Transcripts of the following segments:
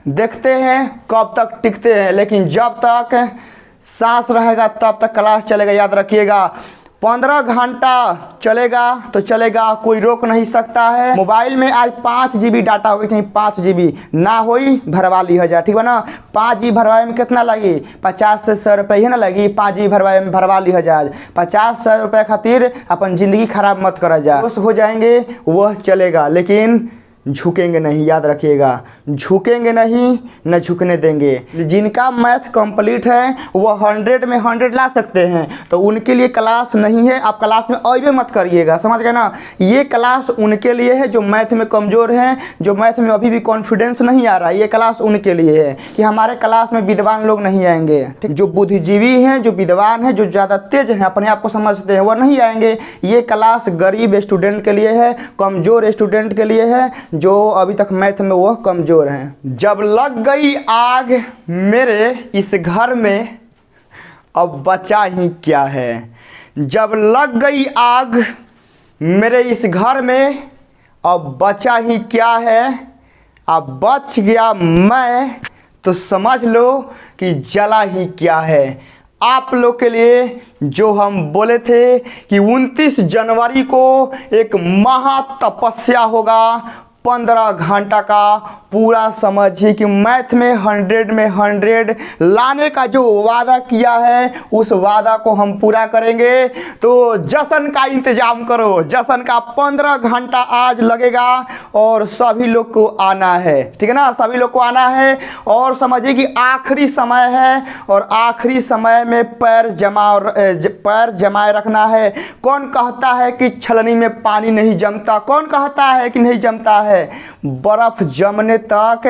देखते हैं कब तक टिकते हैं, लेकिन जब तक सांस रहेगा तब तक क्लास चलेगा। याद रखिएगा 15 घंटा चलेगा तो चलेगा, कोई रोक नहीं सकता है। मोबाइल में आज 5 GB डाटा होगा, चाहिए 5 GB ना होई भरवा ली हजार, ठीक है ना। 5 GB भरवाए में कितना लगी? 50 से 100 रुपये ही ना लगी। 5 GB भरवाए में भरवा ली हजार। 50-100 रुपये खातिर अपन ज़िंदगी खराब मत करा जा। खुश हो जाएंगे वह चलेगा, लेकिन झुकेंगे नहीं। याद रखिएगा, झुकेंगे नहीं, न झुकने देंगे। जिनका मैथ कंप्लीट है वह 100 में 100 ला सकते हैं, तो उनके लिए क्लास नहीं है। आप क्लास में अइबे मत करिएगा, समझ गए ना। ये क्लास उनके लिए है जो मैथ में कमज़ोर हैं, जो मैथ में अभी भी कॉन्फिडेंस नहीं आ रहा है। ये क्लास उनके लिए है कि हमारे क्लास में विद्वान लोग नहीं आएंगे, ठीक। जो बुद्धिजीवी हैं, जो विद्वान हैं, जो ज़्यादा तेज हैं, अपने आप को समझते हैं, वह नहीं आएंगे। ये क्लास गरीब स्टूडेंट के लिए है, कमज़ोर स्टूडेंट के लिए है, जो अभी तक मैथ में वह कमज़ोर हैं। जब लग गई आग मेरे इस घर में, अब बचा ही क्या है। जब लग गई आग मेरे इस घर में, अब बचा ही क्या है। अब बच गया मैं तो समझ लो कि जला ही क्या है। आप लोग के लिए जो हम बोले थे कि 29 जनवरी को एक महा तपस्या होगा, 15 घंटा का पूरा समझिए कि मैथ में 100 में 100 लाने का जो वादा किया है उस वादा को हम पूरा करेंगे। तो जश्न का इंतजाम करो, जश्न का 15 घंटा आज लगेगा और सभी लोग को आना है, ठीक है ना। सभी लोग को आना है और समझिए कि आखिरी समय है और आखिरी समय में पैर जमाए रखना है। कौन कहता है कि छलनी में पानी नहीं जमता? कौन कहता है कि नहीं जमता है? बर्फ जमने तक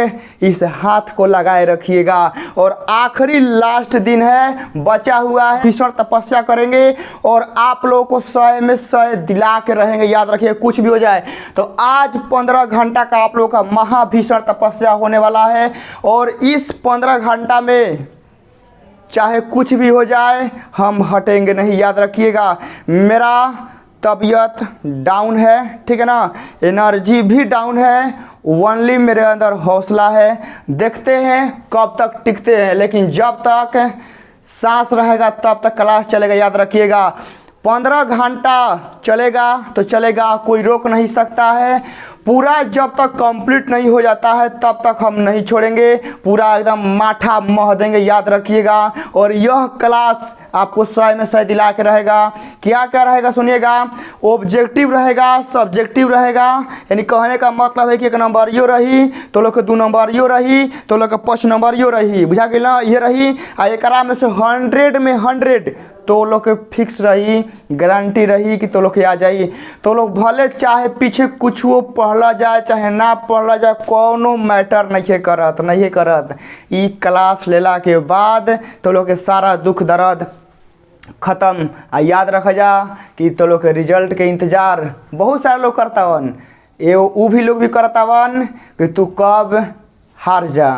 इस हाथ को लगाए रखिएगा और आखिरी लास्ट दिन है, बचा हुआ है। भीषण तपस्या करेंगे और आप लोगों को 100 में 100 दिला के रहेंगे। याद रखिए, कुछ भी हो जाए तो आज 15 घंटा का आप लोगों का महाभीषण तपस्या होने वाला है और इस 15 घंटा में चाहे कुछ भी हो जाए हम हटेंगे नहीं। याद रखिएगा, मेरा तबीयत डाउन है, ठीक है ना, एनर्जी भी डाउन है, ओनली मेरे अंदर हौसला है। देखते हैं कब तक टिकते हैं, लेकिन जब तक सांस रहेगा तब तक क्लास चलेगा। याद रखिएगा 15 घंटा चलेगा तो चलेगा, कोई रोक नहीं सकता है। पूरा जब तक कंप्लीट नहीं हो जाता है तब तक हम नहीं छोड़ेंगे, पूरा एकदम माठा मह देंगे। याद रखिएगा, और यह क्लास आपको 100 में 100 दिला के रहेगा। क्या क्या रहेगा सुनिएगा, ऑब्जेक्टिव रहेगा, सब्जेक्टिव रहेगा, यानी कहने का मतलब है कि 1 नंबर यो रही तो लोग के 2 नंबर यो रही तो लोग के 5 नंबर यो रही, बुझा गया ना। ये रही आ एकरा में से 100 में 100 तो लोग के फिक्स रही, गारंटी रही कि तो लोग के आ जाई। तो लोग भले चाहे पीछे कुछ वो पढ़ला जाए चाहे ना पढ़ला जाए, कोनो मैटर नहीं करत। ई क्लास लेला के बाद तो लोग के सारा दुख दर्द ख़त्म। आ याद रखा जा कि तो लोग के रिजल्ट के इंतज़ार बहुत सारे लोग करतावन, वो भी लोग भी करतावन कि तू कब हार जा।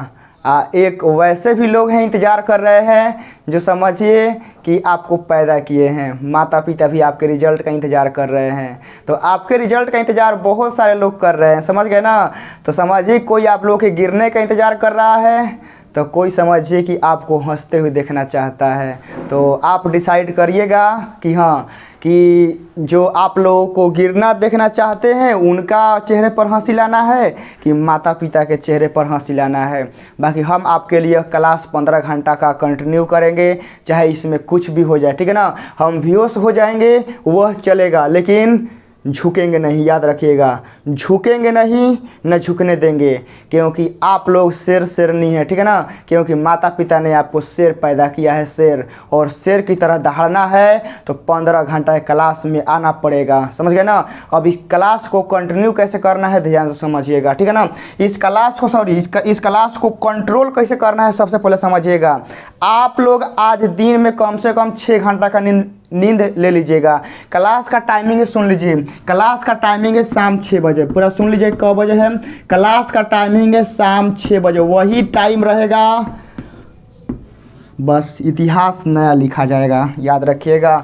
एक वैसे भी लोग हैं इंतज़ार कर रहे हैं जो समझिए कि आपको पैदा किए हैं, माता पिता भी आपके रिज़ल्ट का इंतज़ार कर रहे हैं। तो आपके रिज़ल्ट का इंतज़ार बहुत सारे लोग कर रहे हैं, समझ गए ना। तो समझिए कोई आप लोग के गिरने का इंतज़ार कर रहा है, तो कोई समझिए कि आपको हंसते हुए देखना चाहता है। तो आप डिसाइड करिएगा कि हाँ, कि जो आप लोगों को गिरना देखना चाहते हैं उनका चेहरे पर हंसी लाना है कि माता पिता के चेहरे पर हंसी लाना है। बाकी हम आपके लिए क्लास 15 घंटा का कंटिन्यू करेंगे, चाहे इसमें कुछ भी हो जाए, ठीक है ना। हम बेहोश हो जाएंगे वह चलेगा, लेकिन झुकेंगे नहीं। याद रखिएगा, झुकेंगे नहीं, न झुकने देंगे, क्योंकि आप लोग शेरनी है, ठीक है ना। क्योंकि माता पिता ने आपको शेर पैदा किया है, शेर, और शेर की तरह दहाड़ना है तो 15 घंटा क्लास में आना पड़ेगा, समझ गए ना। अब इस क्लास को कंटिन्यू कैसे करना है ध्यान से समझिएगा, ठीक है ना। इस क्लास को कंट्रोल कैसे करना है सबसे पहले समझिएगा। आप लोग आज दिन में कम से कम 6 घंटा का नींद ले लीजिएगा। क्लास का टाइमिंग सुन लीजिए, क्लास का टाइमिंग है शाम 6 बजे, पूरा सुन लीजिए कब बजे है। क्लास का टाइमिंग है शाम 6 बजे, वही टाइम रहेगा, बस इतिहास नया लिखा जाएगा। याद रखिएगा,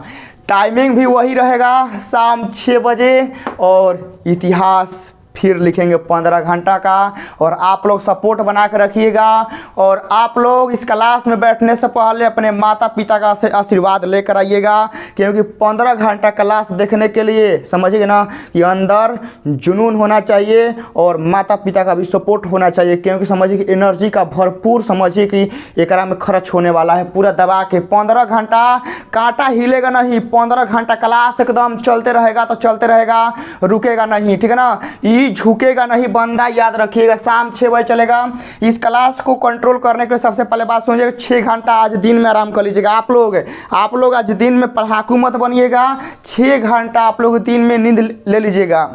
टाइमिंग भी वही रहेगा शाम 6 बजे और इतिहास फिर लिखेंगे 15 घंटा का। और आप लोग सपोर्ट बना के रखिएगा। और आप लोग इस क्लास में बैठने से पहले अपने माता पिता का आशीर्वाद लेकर आइएगा, क्योंकि 15 घंटा क्लास देखने के लिए समझिए ना कि अंदर जुनून होना चाहिए और माता पिता का भी सपोर्ट होना चाहिए, क्योंकि समझिए कि एनर्जी का भरपूर समझिए कि एकरा में खर्च होने वाला है पूरा दबा के। 15 घंटा कांटा हिलेगा नहीं, 15 घंटा क्लास एकदम चलते रहेगा तो चलते रहेगा, रुकेगा नहीं, ठीक है ना। ये झुकेगा नहीं बंदा, याद रखिएगा। शाम 6 बजे चलेगा। इस क्लास को कंट्रोल करने के लिए सबसे पहले बात सुनिएगा, 6 घंटा आज दिन में आराम कर लीजिएगा। आप लोग आज दिन में पढ़ाकू मत बनिएगा। 6 घंटा आप लोग दिन में नींद ले लीजिएगा,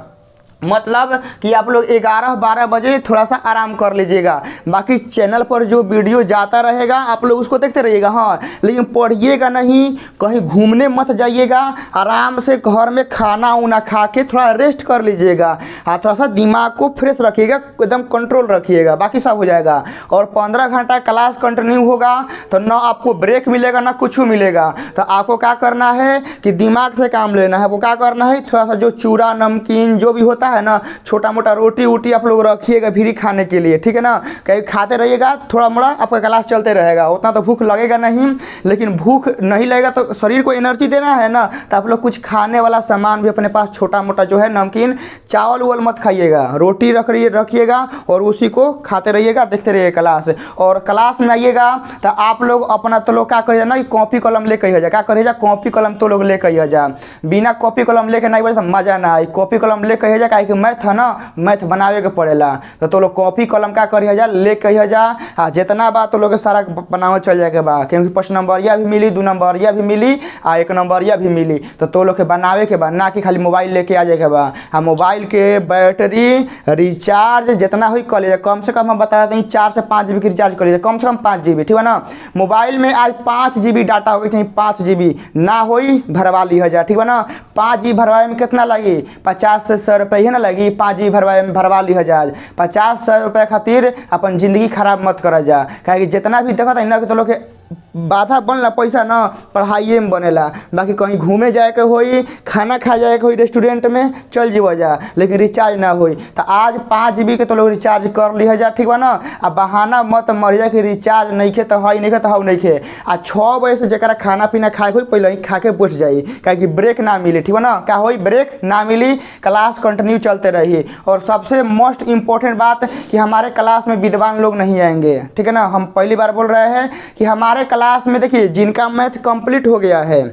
मतलब कि आप लोग 11-12 बजे थोड़ा सा आराम कर लीजिएगा। बाकी चैनल पर जो वीडियो जाता रहेगा आप लोग उसको देखते रहिएगा, हाँ, लेकिन पढ़िएगा नहीं, कहीं घूमने मत जाइएगा। आराम से घर में खाना उना खा के थोड़ा रेस्ट कर लीजिएगा और थोड़ा सा दिमाग को फ्रेश रखिएगा, एकदम कंट्रोल रखिएगा, बाकी सब हो जाएगा। और 15 घंटा क्लास कंटिन्यू होगा तो ना आपको ब्रेक मिलेगा ना कुछ मिलेगा। तो आपको क्या करना है कि दिमाग से काम लेना है। आपको क्या करना है, थोड़ा सा जो चूड़ा नमकीन जो भी होता है ना, छोटा मोटा रोटी वोटी आप लोग रखिएगा फ्री खाने के लिए, ठीक है ना। कहीं खाते रहिएगा, थोड़ा मोड़ा आपका क्लास चलते रहेगा, उतना तो भूख लगेगा नहीं। लेकिन भूख नहीं लगेगा तो शरीर को एनर्जी देना है ना, तो आप लोग कुछ खाने वाला सामान भी अपने पास छोटा मोटा जो है नमकीन, चावल उवल मत खाइएगा, रोटी रखिएगा और उसी को खाते रहिएगा, देखते रहिएगा क्लास। और क्लास में आइएगा तो आप लोग अपना तो लोग क्या करिएगा ना, कि कॉपी कलम लेके जा, क्या करिएगा, कॉपी कलम तो लोग लेके जा। बिना कॉपी कलम लेके नहीं बैठे तो मजा ना आई। कॉपी कलम लेके जा, काहे कि मैथ है ना, मैथ बनावे के पड़ेला। तो लोग कॉपी कलम का करिए जा, ले कहिए जा, आ जितना बा तो लोग सारा बनावे चल जाए के बा, क्योंकि 5 नंबरिया भी मिली, 2 नंबरिया भी मिली आ 1 नंबरिया भी मिली। तो लोग के बनावे के बा, ना कि खाली मोबाइल लेके आ जाए के बा। हाँ, मोबाइल के बैटरी रिचार्ज जितना हुई कर लीजिए, कम से कम हम बता देते हैं 4 से 5 GB की रिचार्ज कर लीजिए, कम से कम 5 GB, ठीक है ना। मोबाइल में आज 5 GB डाटा होगी, चाहिए 5 GB ना होई भरवा ली जा, ठीक है ना। 5 GB भरवाए में कितना लगी, 50 से 100 रुपये ही ना लगी। 5 GB भरवा ली हजार, 50-100 रुपये खातिर अपन जिंदगी खराब मत करा जा। कहे जितना भी देखा था इन्हें तो लोग के बाधा बनला पैसा ना पढ़ाइए में बनेला। बाकी कहीं घूमे जाए के होई, खाना खा जाए के होई रेस्टोरेंट में चल जीव जा, लेकिन रिचार्ज ना होई। तो आज 5 GB के तो लोग रिचार्ज कर ली जा, ठीक बा ना। आ बहाना मत मर जा कि रिचार्ज नहीं खे तो हई नहीं खे तो हऊ नहीं खे। आ 6 बजे से जरा खाना पीना खाए हो पहले ही खा के बैठ जाई, कहे ब्रेक ना मिली, ठीक है ना। क्या होई, ब्रेक ना मिली, क्लास कंटिन्यू चलते रही। और सबसे मोस्ट इम्पोर्टेंट बात कि हमारे क्लास में विद्वान लोग नहीं आएंगे, ठीक है ना। हम पहली बार बोल रहे हैं कि हमारे क्लास में देखिए जिनका मैथ कंप्लीट हो गया है,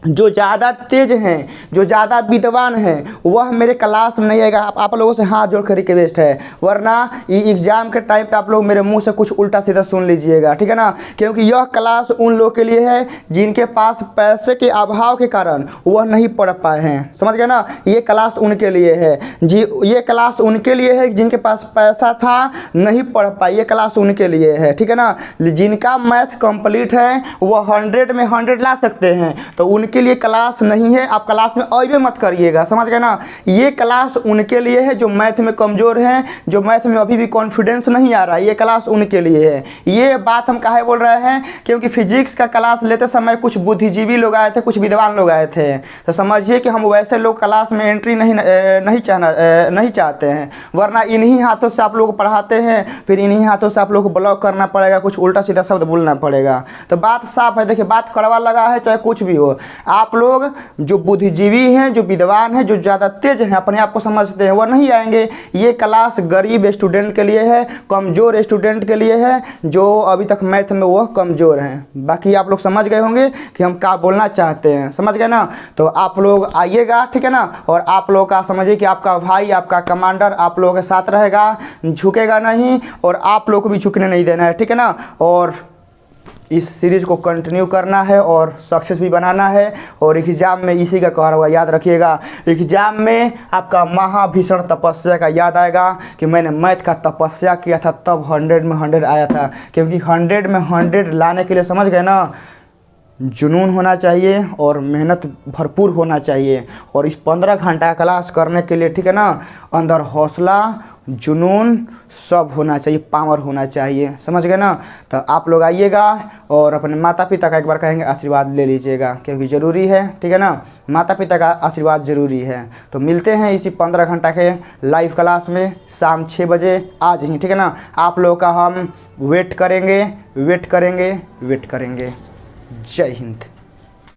जो ज़्यादा तेज हैं, जो ज़्यादा विद्वान हैं, वह मेरे क्लास में नहीं आएगा। आप लोगों से हाथ जोड़ कर रिक्वेस्ट है, वरना ये एग्ज़ाम के टाइम पे आप लोग मेरे मुंह से कुछ उल्टा सीधा सुन लीजिएगा, ठीक है ना। क्योंकि यह क्लास उन लोगों के लिए है जिनके पास पैसे के अभाव के कारण वह नहीं पढ़ पाए हैं, समझ गए ना। ये क्लास उनके लिए है जी, ये क्लास उनके लिए है जिनके पास पैसा था नहीं पढ़ पाए, ये क्लास उनके लिए है, ठीक है ना। जिनका मैथ कंप्लीट है वह 100 में 100 ला सकते हैं, तो उनके लिए क्लास नहीं है। आप क्लास में अइबे मत करिएगा, समझ गए ना। ये क्लास उनके लिए है जो मैथ में कमज़ोर हैं, जो मैथ में अभी भी कॉन्फिडेंस नहीं आ रहा है, ये क्लास उनके लिए है। ये बात हम काहे बोल रहे हैं, क्योंकि फिजिक्स का क्लास लेते समय कुछ बुद्धिजीवी लोग आए थे, कुछ विद्वान लोग आए थे। तो समझिए कि हम वैसे लोग क्लास में एंट्री नहीं चाहते हैं, वरना इन्हीं हाथों से आप लोग पढ़ाते हैं, फिर इन्हीं हाथों से आप लोग को ब्लॉक करना पड़ेगा, कुछ उल्टा सीधा शब्द बोलना पड़ेगा। तो बात साफ है, देखिए बात कड़वा लगा है चाहे कुछ भी हो, आप लोग जो बुद्धिजीवी हैं, जो विद्वान हैं, जो ज़्यादा तेज हैं, अपने आप को समझते हैं, वह नहीं आएंगे। ये क्लास गरीब स्टूडेंट के लिए है, कमज़ोर स्टूडेंट के लिए है, जो अभी तक मैथ में वह कमज़ोर हैं। बाकी आप लोग समझ गए होंगे कि हम क्या बोलना चाहते हैं, समझ गए ना। तो आप लोग आइएगा, ठीक है ना। और आप लोग का समझिए कि आपका भाई, आपका कमांडर आप लोगों के साथ रहेगा, झुकेगा नहीं, और आप लोग को भी झुकने नहीं देना है, ठीक है ना। और इस सीरीज़ को कंटिन्यू करना है और सक्सेस भी बनाना है। और एग्ज़ाम में इसी का कहा हुआ याद रखिएगा, एग्ज़ाम में आपका महाभीषण तपस्या का याद आएगा कि मैंने मैथ का तपस्या किया था, तब 100 में 100 आया था। क्योंकि 100 में 100 लाने के लिए, समझ गए ना, जुनून होना चाहिए और मेहनत भरपूर होना चाहिए। और इस 15 घंटा क्लास करने के लिए, ठीक है ना, अंदर हौसला, जुनून सब होना चाहिए, पावर होना चाहिए। समझ गए ना? तो आप लोग आइएगा और अपने माता पिता का एक बार कहेंगे आशीर्वाद ले लीजिएगा, क्योंकि ज़रूरी है, ठीक है ना, माता पिता का आशीर्वाद ज़रूरी है। तो मिलते हैं इसी 15 घंटा के लाइव क्लास में शाम 6 बजे आज ही, ठीक है ना। आप लोगों का हम वेट करेंगे। जय हिंद।